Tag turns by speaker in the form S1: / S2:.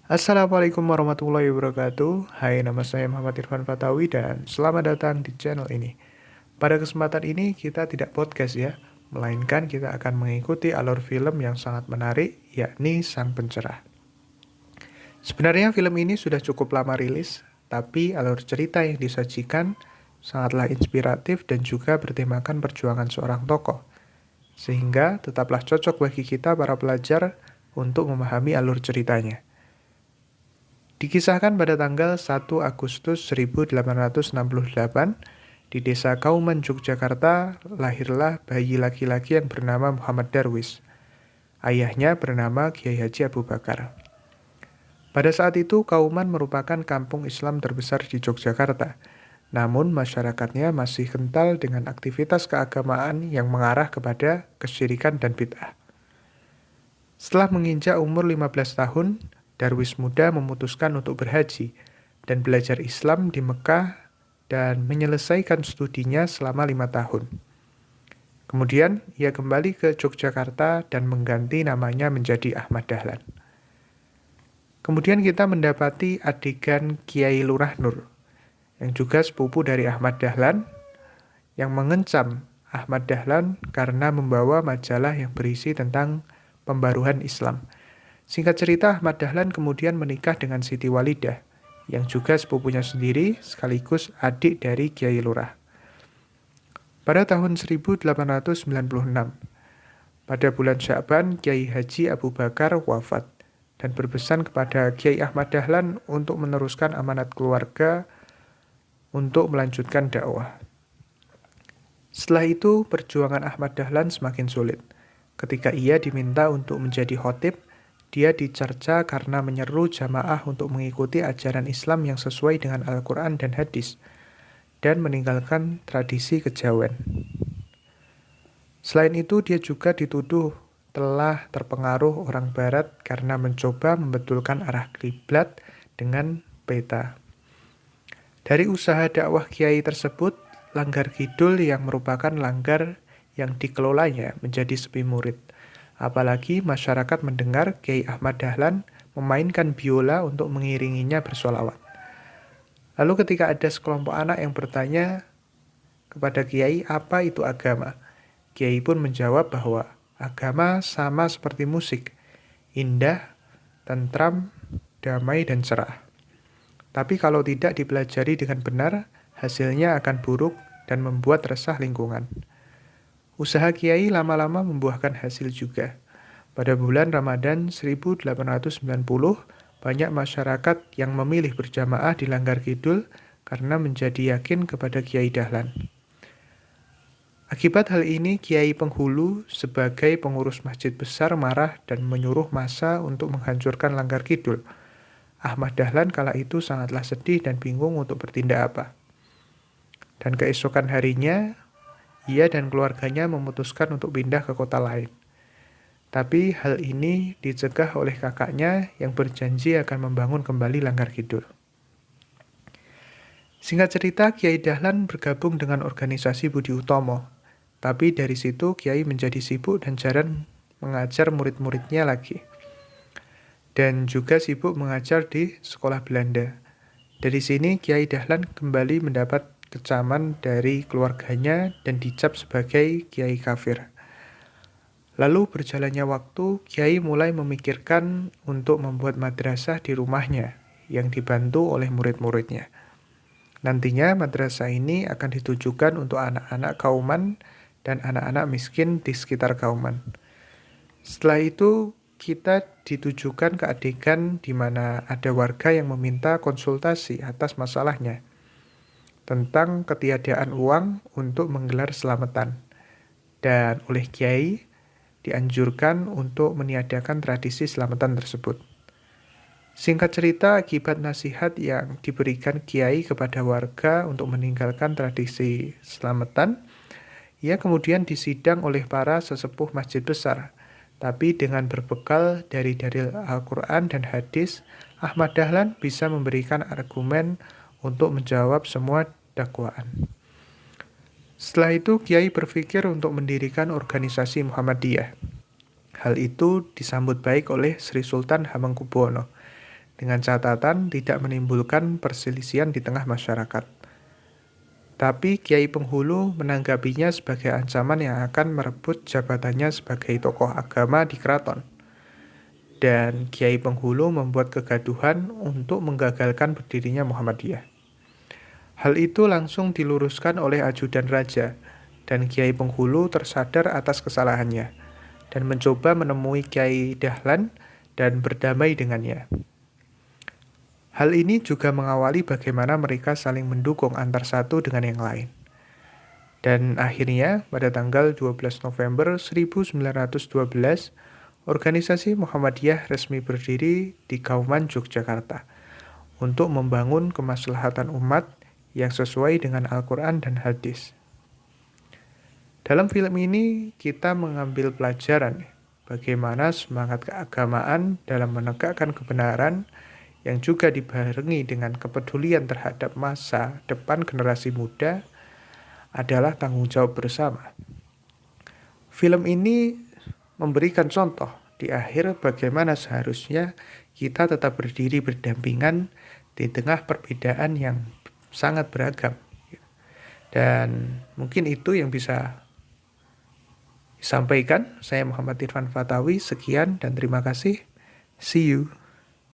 S1: Assalamualaikum warahmatullahi wabarakatuh. Hai, nama saya Muhammad Irfan Fatawi dan selamat datang di channel ini. Pada kesempatan ini kita tidak podcast ya, melainkan kita akan mengikuti alur film yang sangat menarik, yakni Sang Pencerah. Sebenarnya film ini sudah cukup lama rilis, tapi alur cerita yang disajikan sangatlah inspiratif dan juga bertemakan perjuangan seorang tokoh. Sehingga tetaplah cocok bagi kita para pelajar untuk memahami alur ceritanya. Dikisahkan pada tanggal 1 Agustus 1868, di desa Kauman, Yogyakarta, lahirlah bayi laki-laki yang bernama Muhammad Darwis. Ayahnya bernama Kiai Haji Abu Bakar. Pada saat itu, Kauman merupakan kampung Islam terbesar di Yogyakarta. Namun, masyarakatnya masih kental dengan aktivitas keagamaan yang mengarah kepada kesyirikan dan bid'ah. Setelah menginjak umur 15 tahun, Darwis muda memutuskan untuk berhaji dan belajar Islam di Mekah dan menyelesaikan studinya selama 5 tahun. Kemudian, ia kembali ke Yogyakarta dan mengganti namanya menjadi Ahmad Dahlan. Kemudian kita mendapati adegan Kiai Lurah Nur, yang juga sepupu dari Ahmad Dahlan, yang mengencam Ahmad Dahlan karena membawa majalah yang berisi tentang pembaruan Islam. Singkat cerita, Ahmad Dahlan kemudian menikah dengan Siti Walidah, yang juga sepupunya sendiri sekaligus adik dari Kiai Lurah. Pada tahun 1896, pada bulan Sya'ban, Kiai Haji Abu Bakar wafat dan berpesan kepada Kiai Ahmad Dahlan untuk meneruskan amanat keluarga untuk melanjutkan dakwah. Setelah itu, perjuangan Ahmad Dahlan semakin sulit. Ketika ia diminta untuk menjadi khotib, dia dicerca karena menyeru jamaah untuk mengikuti ajaran Islam yang sesuai dengan Al-Quran dan hadis, dan meninggalkan tradisi kejawen. Selain itu, dia juga dituduh telah terpengaruh orang Barat karena mencoba membetulkan arah kiblat dengan peta. Dari usaha dakwah kiai tersebut, Langgar Kidul yang merupakan langgar yang dikelolanya menjadi sepi murid. Apalagi masyarakat mendengar Kiai Ahmad Dahlan memainkan biola untuk mengiringinya bersolawat. Lalu ketika ada sekelompok anak yang bertanya kepada Kiai apa itu agama, Kiai pun menjawab bahwa agama sama seperti musik, indah, tentram, damai, dan cerah. Tapi kalau tidak dipelajari dengan benar, hasilnya akan buruk dan membuat resah lingkungan. Usaha Kiai lama-lama membuahkan hasil juga. Pada bulan Ramadan 1890, banyak masyarakat yang memilih berjamaah di Langgar Kidul karena menjadi yakin kepada Kiai Dahlan. Akibat hal ini, Kiai Penghulu sebagai pengurus masjid besar marah dan menyuruh massa untuk menghancurkan Langgar Kidul. Ahmad Dahlan kala itu sangatlah sedih dan bingung untuk bertindak apa. Dan keesokan harinya, ia dan keluarganya memutuskan untuk pindah ke kota lain. Tapi hal ini dicegah oleh kakaknya yang berjanji akan membangun kembali Langgar Kidul. Singkat cerita, Kiai Dahlan bergabung dengan organisasi Budi Utomo. Tapi dari situ Kiai menjadi sibuk dan jarang mengajar murid-muridnya lagi. Dan juga sibuk mengajar di sekolah Belanda. Dari sini Kiai Dahlan kembali mendapat kecaman dari keluarganya dan dicap sebagai Kiai kafir. Lalu berjalannya waktu, Kiai mulai memikirkan untuk membuat madrasah di rumahnya yang dibantu oleh murid-muridnya. Nantinya madrasah ini akan ditujukan untuk anak-anak Kauman dan anak-anak miskin di sekitar Kauman. Setelah itu kita ditujukan ke adegan di mana ada warga yang meminta konsultasi atas masalahnya tentang ketiadaan uang untuk menggelar selamatan. Dan oleh Kiai dianjurkan untuk meniadakan tradisi selamatan tersebut. Singkat cerita, akibat nasihat yang diberikan Kiai kepada warga untuk meninggalkan tradisi selamatan, ia kemudian disidang oleh para sesepuh masjid besar. Tapi dengan berbekal dari dalil Al-Quran dan hadis, Ahmad Dahlan bisa memberikan argumen untuk menjawab semua dakwaan. Setelah itu, Kiai berpikir untuk mendirikan organisasi Muhammadiyah. Hal itu disambut baik oleh Sri Sultan Hamengkubuwono. dengan catatan tidak menimbulkan perselisihan di tengah masyarakat. Tapi Kiai Penghulu menanggapinya sebagai ancaman yang akan merebut jabatannya sebagai tokoh agama di keraton. Dan Kiai Penghulu membuat kegaduhan untuk menggagalkan berdirinya Muhammadiyah. Hal itu langsung diluruskan oleh ajudan raja, dan Kiai Penghulu tersadar atas kesalahannya, dan mencoba menemui Kiai Dahlan dan berdamai dengannya. Hal ini juga mengawali bagaimana mereka saling mendukung antar satu dengan yang lain. Dan akhirnya pada tanggal 12 November 1912, organisasi Muhammadiyah resmi berdiri di Kauman, Yogyakarta untuk membangun kemaslahatan umat yang sesuai dengan Al-Quran dan hadis. Dalam film ini kita mengambil pelajaran bagaimana semangat keagamaan dalam menegakkan kebenaran yang juga dibarengi dengan kepedulian terhadap masa depan generasi muda adalah tanggung jawab bersama. Film ini memberikan contoh di akhir bagaimana seharusnya kita tetap berdiri berdampingan di tengah perbedaan yang sangat beragam. Dan mungkin itu yang bisa disampaikan. Saya Muhammad Irfan Fatawi, sekian dan terima kasih. See you.